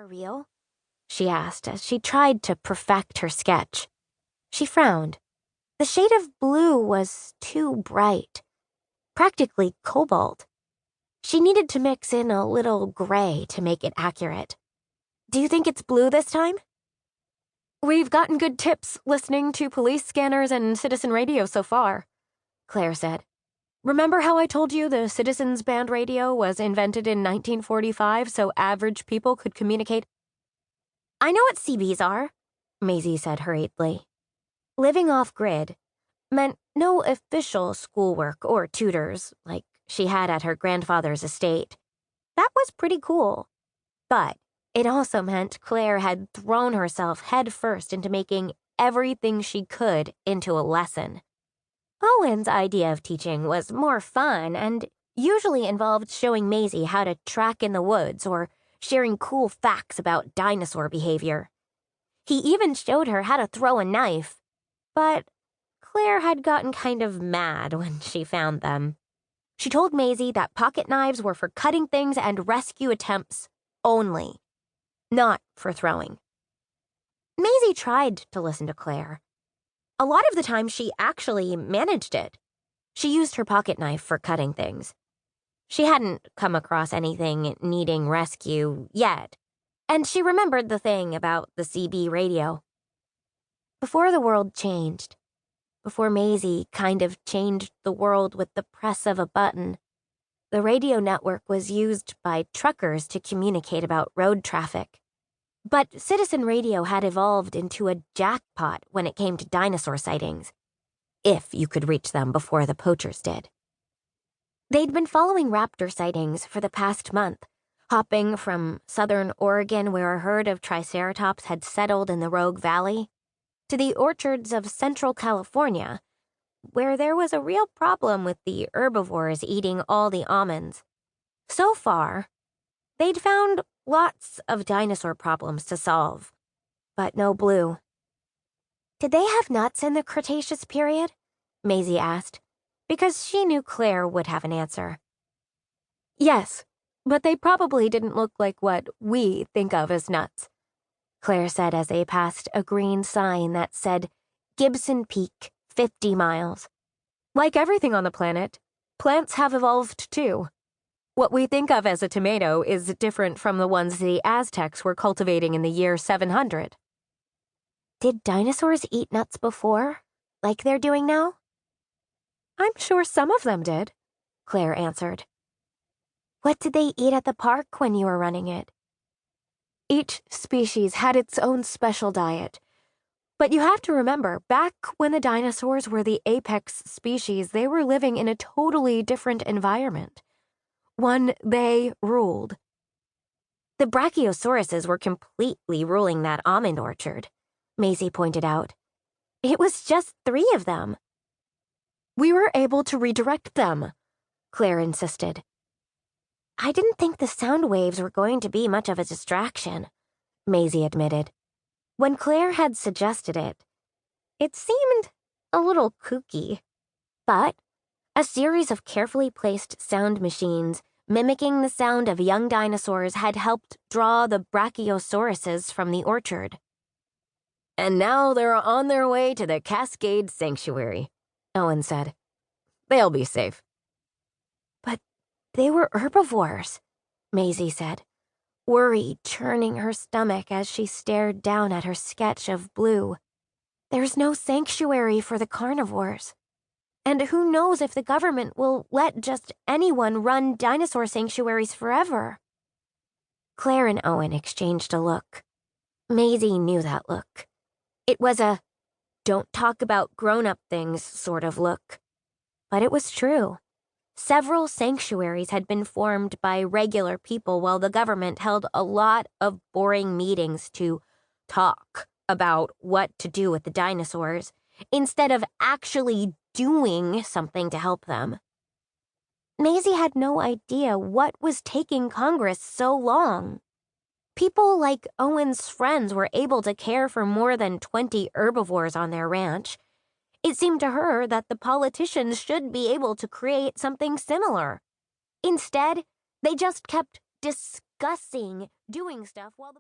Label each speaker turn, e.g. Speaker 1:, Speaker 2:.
Speaker 1: real?" she asked as she tried to perfect her sketch. She frowned. The shade of blue was too bright, practically cobalt. She needed to mix in a little gray to make it accurate. "Do you think it's blue this time?" "We've gotten good tips listening to police scanners and citizen radio so far," Claire said. "Remember how I told you the citizens band radio was invented in 1945 so average people could communicate?" "I know what CBs are," Maisie said hurriedly. Living off-grid meant no official schoolwork or tutors like she had at her grandfather's estate. That was pretty cool. But it also meant Claire had thrown herself headfirst into making everything she could into a lesson. Owen's idea of teaching was more fun and usually involved showing Maisie how to track in the woods or sharing cool facts about dinosaur behavior. He even showed her how to throw a knife, but Claire had gotten kind of mad when she found them. She told Maisie that pocket knives were for cutting things and rescue attempts only, not for throwing. Maisie tried to listen to Claire. A lot of the time, she actually managed it. She used her pocket knife for cutting things. She hadn't come across anything needing rescue yet, and she remembered the thing about the CB radio. Before the world changed, before Maisie kind of changed the world with the press of a button, the radio network was used by truckers to communicate about road traffic. But citizen radio had evolved into a jackpot when it came to dinosaur sightings, if you could reach them before the poachers did. They'd been following raptor sightings for the past month, hopping from southern Oregon, where a herd of Triceratops had settled in the Rogue Valley, to the orchards of central California, where there was a real problem with the herbivores eating all the almonds. So far, they'd found lots of dinosaur problems to solve, but no blue. "Did they have nuts in the Cretaceous period?" Maisie asked, because she knew Claire would have an answer. "Yes, but they probably didn't look like what we think of as nuts," Claire said as they passed a green sign that said Gibson Peak, 50 miles. "Like everything on the planet, plants have evolved too. What we think of as a tomato is different from the ones the Aztecs were cultivating in the year 700. "Did dinosaurs eat nuts before, like they're doing now?" "I'm sure some of them did," Claire answered. "What did they eat at the park when you were running it?" "Each species had its own special diet. But you have to remember, back when the dinosaurs were the apex species, they were living in a totally different environment. One they ruled." "The Brachiosauruses were completely ruling that almond orchard," Maisie pointed out. "It was just 3 of them." "We were able to redirect them," Claire insisted. "I didn't think the sound waves were going to be much of a distraction," Maisie admitted. When Claire had suggested it, it seemed a little kooky. But a series of carefully placed sound machines mimicking the sound of young dinosaurs had helped draw the Brachiosauruses from the orchard. "And now they're on their way to the Cascade Sanctuary," Owen said. "They'll be safe." "But they were herbivores," Maisie said, worry churning her stomach as she stared down at her sketch of blue. "There's no sanctuary for the carnivores. And who knows if the government will let just anyone run dinosaur sanctuaries forever." Claire and Owen exchanged a look. Maisie knew that look. It was a don't talk about grown-up things sort of look. But it was true. Several sanctuaries had been formed by regular people while the government held a lot of boring meetings to talk about what to do with the dinosaurs, instead of actually doing something to help them. Maisie had no idea what was taking Congress so long. People like Owen's friends were able to care for more than 20 herbivores on their ranch. It seemed to her that the politicians should be able to create something similar. Instead, they just kept discussing doing stuff while the